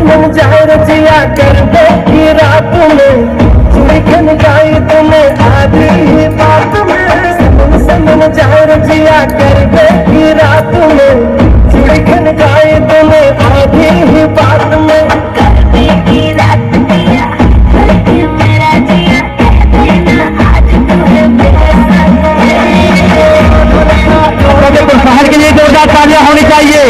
समन जाए रजिया कर बेटी रात में चूड़ी खन जाए तुम्हें आधी ही बात में समन जाए रजिया कर बेटी रात में चूड़ी खन जाए तुम्हें आधी ही बात में शहर के लिए जोरदार तालियां होनी चाहिए।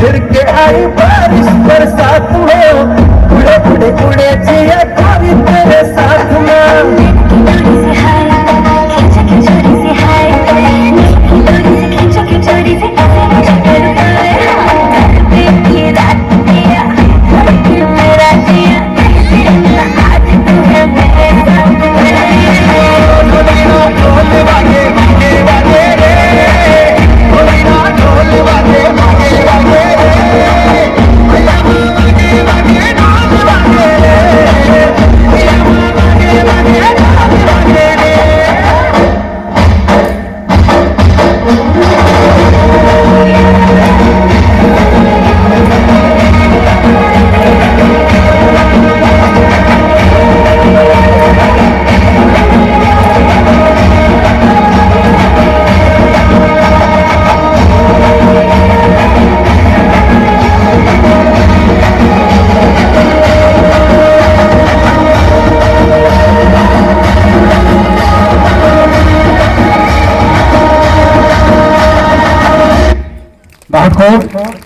फिर के आई बारिश बरसात में उड़े उड़े उड़े जिया कोई तेरे साथ में बहुत खूब।